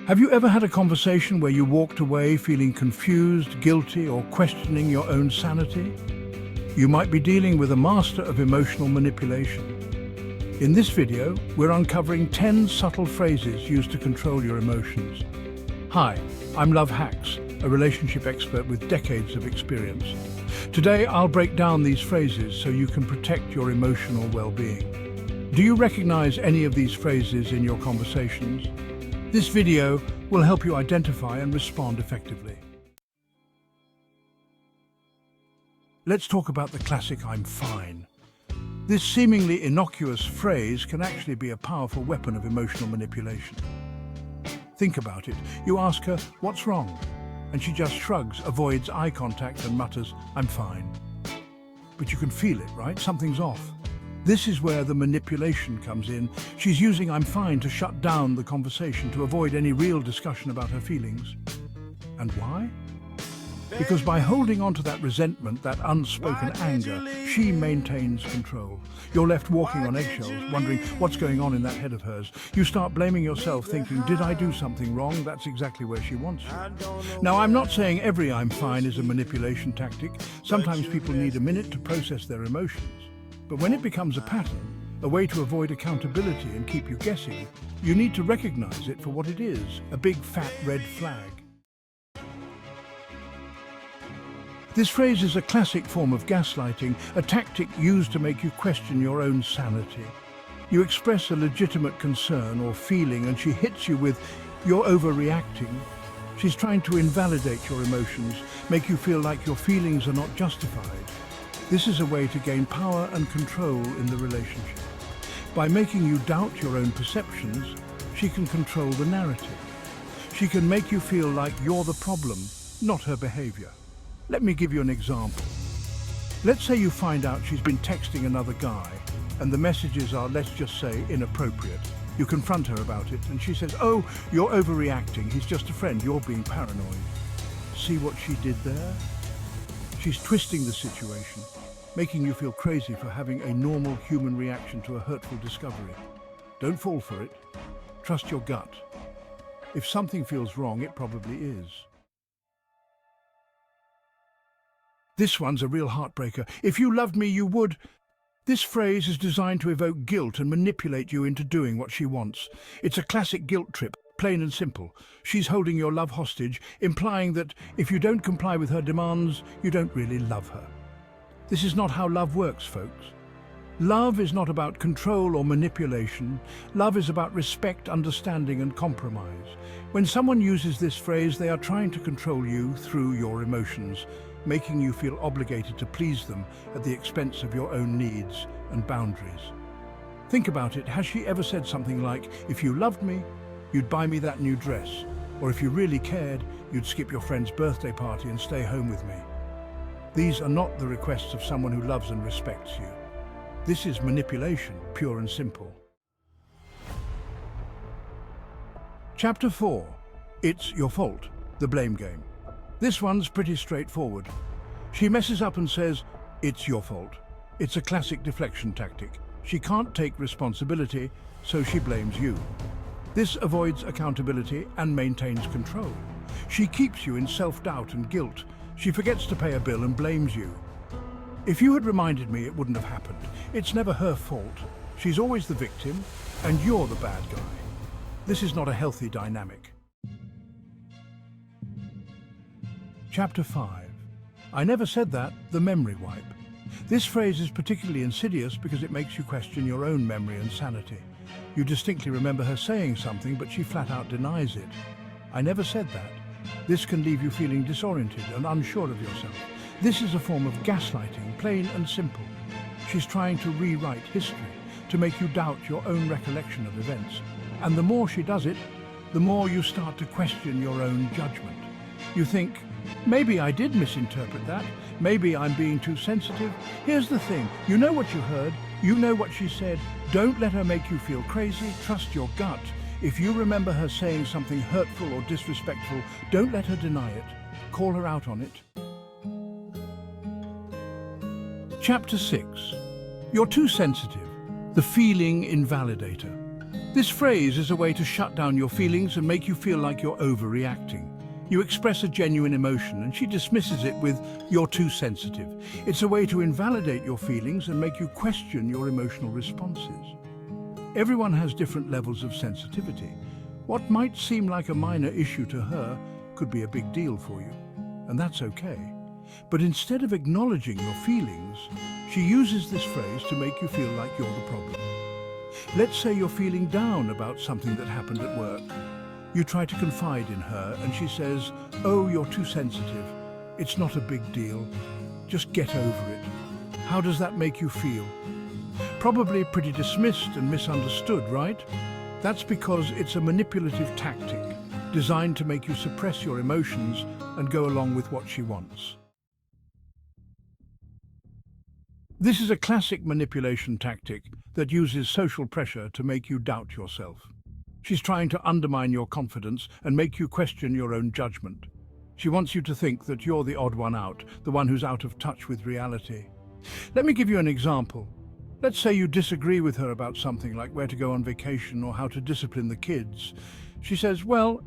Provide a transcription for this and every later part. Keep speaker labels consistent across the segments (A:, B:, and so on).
A: Have you ever had a conversation where you walked away feeling confused, guilty, or questioning your own sanity? You might be dealing with a master of emotional manipulation. In this video, we're uncovering 10 subtle phrases used to control your emotions. Hi, I'm Love Hacks, a relationship expert with decades of experience. Today, I'll break down these phrases so you can protect your emotional well-being. Do you recognize any of these phrases in your conversations? This video will help you identify and respond effectively. Let's talk about the classic "I'm fine." This seemingly innocuous phrase can actually be a powerful weapon of emotional manipulation. Think about it. You ask her, "What's wrong?" And she just shrugs, avoids eye contact and mutters, "I'm fine." But you can feel it, right? Something's off. This is where the manipulation comes in. She's using "I'm fine" to shut down the conversation, to avoid any real discussion about her feelings. And why? Because by holding on to that resentment, that unspoken anger, she maintains control. You're left walking on eggshells, wondering what's going on in that head of hers. You start blaming yourself, thinking, did I do something wrong? That's exactly where she wants you. Now, I'm not saying every "I'm fine" is a manipulation tactic. Sometimes people need a minute to process their emotions. But when it becomes a pattern, a way to avoid accountability and keep you guessing, you need to recognize it for what it is, a big fat red flag. This phrase is a classic form of gaslighting, a tactic used to make you question your own sanity. You express a legitimate concern or feeling and she hits you with, "You're overreacting." She's trying to invalidate your emotions, make you feel like your feelings are not justified. This is a way to gain power and control in the relationship. By making you doubt your own perceptions, she can control the narrative. She can make you feel like you're the problem, not her behavior. Let me give you an example. Let's say you find out she's been texting another guy, and the messages are, let's just say, inappropriate. You confront her about it, and she says, "Oh, you're overreacting. He's just a friend. You're being paranoid." See what she did there? She's twisting the situation, making you feel crazy for having a normal human reaction to a hurtful discovery. Don't fall for it. Trust your gut. If something feels wrong, it probably is. This one's a real heartbreaker. "If you loved me, you would." This phrase is designed to evoke guilt and manipulate you into doing what she wants. It's a classic guilt trip, plain and simple. She's holding your love hostage, implying that if you don't comply with her demands, you don't really love her. This is not how love works, folks. Love is not about control or manipulation. Love is about respect, understanding, and compromise. When someone uses this phrase, they are trying to control you through your emotions, making you feel obligated to please them at the expense of your own needs and boundaries. Think about it. Has she ever said something like, "If you loved me, you'd buy me that new dress," or "If you really cared, you'd skip your friend's birthday party and stay home with me"? These are not the requests of someone who loves and respects you. This is manipulation, pure and simple. Chapter 4. It's your fault. The blame game. This one's pretty straightforward. She messes up and says, "It's your fault." It's a classic deflection tactic. She can't take responsibility, so she blames you. This avoids accountability and maintains control. She keeps you in self-doubt and guilt. She forgets to pay a bill and blames you. "If you had reminded me, it wouldn't have happened." It's never her fault. She's always the victim, and you're the bad guy. This is not a healthy dynamic. Chapter 5. I never said that, the memory wipe. This phrase is particularly insidious because it makes you question your own memory and sanity. You distinctly remember her saying something, but she flat out denies it. "I never said that." This can leave you feeling disoriented and unsure of yourself. This is a form of gaslighting, plain and simple. She's trying to rewrite history, to make you doubt your own recollection of events. And the more she does it, the more you start to question your own judgment. You think, maybe I did misinterpret that. Maybe I'm being too sensitive. Here's the thing. You know what you heard. You know what she said. Don't let her make you feel crazy. Trust your gut. If you remember her saying something hurtful or disrespectful, don't let her deny it. Call her out on it. Chapter 6. You're too sensitive. The feeling invalidator. This phrase is a way to shut down your feelings and make you feel like you're overreacting. You express a genuine emotion and she dismisses it with, "You're too sensitive." It's a way to invalidate your feelings and make you question your emotional responses. Everyone has different levels of sensitivity. What might seem like a minor issue to her could be a big deal for you, and that's okay. But instead of acknowledging your feelings, she uses this phrase to make you feel like you're the problem. Let's say you're feeling down about something that happened at work. You try to confide in her and she says, "Oh, you're too sensitive. It's not a big deal. Just get over it." How does that make you feel? Probably pretty dismissed and misunderstood, right? That's because it's a manipulative tactic designed to make you suppress your emotions and go along with what she wants. This is a classic manipulation tactic that uses social pressure to make you doubt yourself. She's trying to undermine your confidence and make you question your own judgment. She wants you to think that you're the odd one out, the one who's out of touch with reality. Let me give you an example. Let's say you disagree with her about something like where to go on vacation or how to discipline the kids. She says, "Well,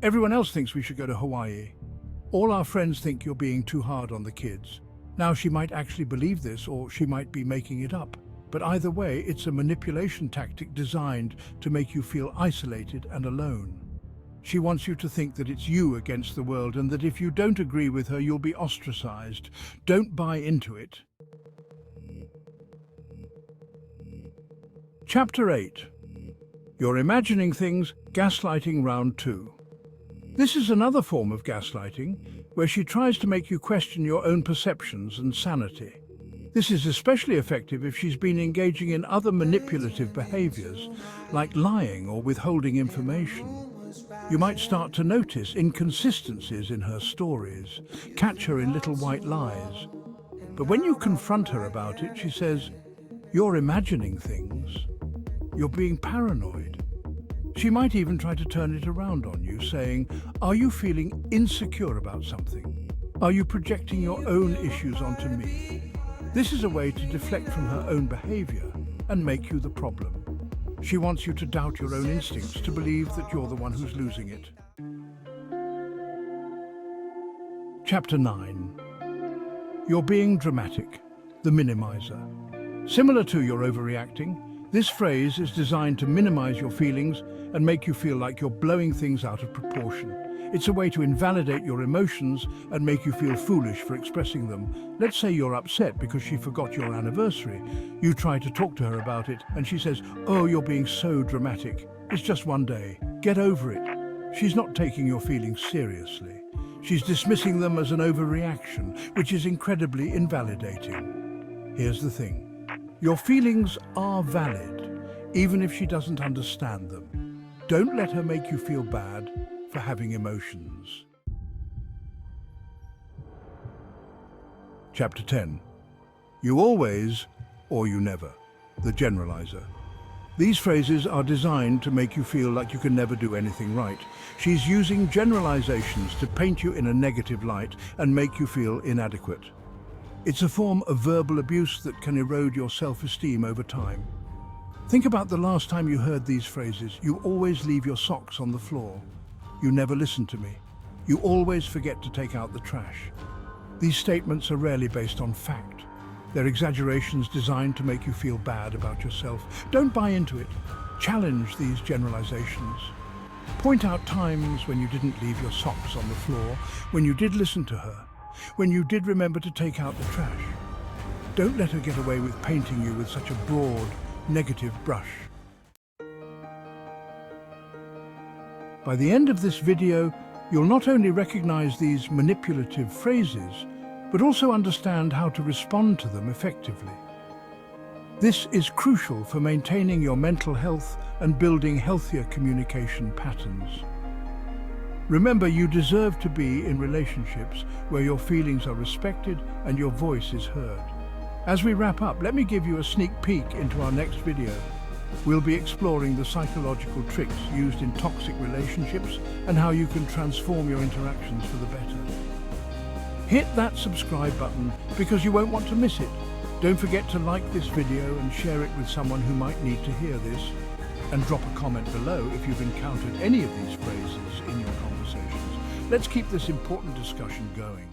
A: everyone else thinks we should go to Hawaii. All our friends think you're being too hard on the kids." Now, she might actually believe this, or she might be making it up. But either way, it's a manipulation tactic designed to make you feel isolated and alone. She wants you to think that it's you against the world and that if you don't agree with her, you'll be ostracized. Don't buy into it. Chapter 8. You're imagining things, gaslighting round 2. This is another form of gaslighting, where she tries to make you question your own perceptions and sanity. This is especially effective if she's been engaging in other manipulative behaviors, like lying or withholding information. You might start to notice inconsistencies in her stories, catch her in little white lies. But when you confront her about it, she says, "You're imagining things. You're being paranoid." She might even try to turn it around on you, saying, "Are you feeling insecure about something? Are you projecting your own issues onto me?" This is a way to deflect from her own behavior and make you the problem. She wants you to doubt your own instincts, to believe that you're the one who's losing it. Chapter 9. You're being dramatic, the minimizer. Similar to "you're overreacting," this phrase is designed to minimize your feelings and make you feel like you're blowing things out of proportion. It's a way to invalidate your emotions and make you feel foolish for expressing them. Let's say you're upset because she forgot your anniversary. You try to talk to her about it and she says, "Oh, you're being so dramatic. It's just one day. Get over it." She's not taking your feelings seriously. She's dismissing them as an overreaction, which is incredibly invalidating. Here's the thing. Your feelings are valid, even if she doesn't understand them. Don't let her make you feel bad for having emotions. Chapter 10. You always, or you never, the generalizer. These phrases are designed to make you feel like you can never do anything right. She's using generalizations to paint you in a negative light and make you feel inadequate. It's a form of verbal abuse that can erode your self-esteem over time. Think about the last time you heard these phrases. "You always leave your socks on the floor." "You never listen to me." "You always forget to take out the trash." These statements are rarely based on fact. They're exaggerations designed to make you feel bad about yourself. Don't buy into it. Challenge these generalizations. Point out times when you didn't leave your socks on the floor, when you did listen to her, when you did remember to take out the trash. Don't let her get away with painting you with such a broad, negative brush. By the end of this video, you'll not only recognize these manipulative phrases, but also understand how to respond to them effectively. This is crucial for maintaining your mental health and building healthier communication patterns. Remember, you deserve to be in relationships where your feelings are respected and your voice is heard. As we wrap up, let me give you a sneak peek into our next video. We'll be exploring the psychological tricks used in toxic relationships and how you can transform your interactions for the better. Hit that subscribe button because you won't want to miss it. Don't forget to like this video and share it with someone who might need to hear this. And drop a comment below if you've encountered any of these phrases in your conversations. Let's keep this important discussion going.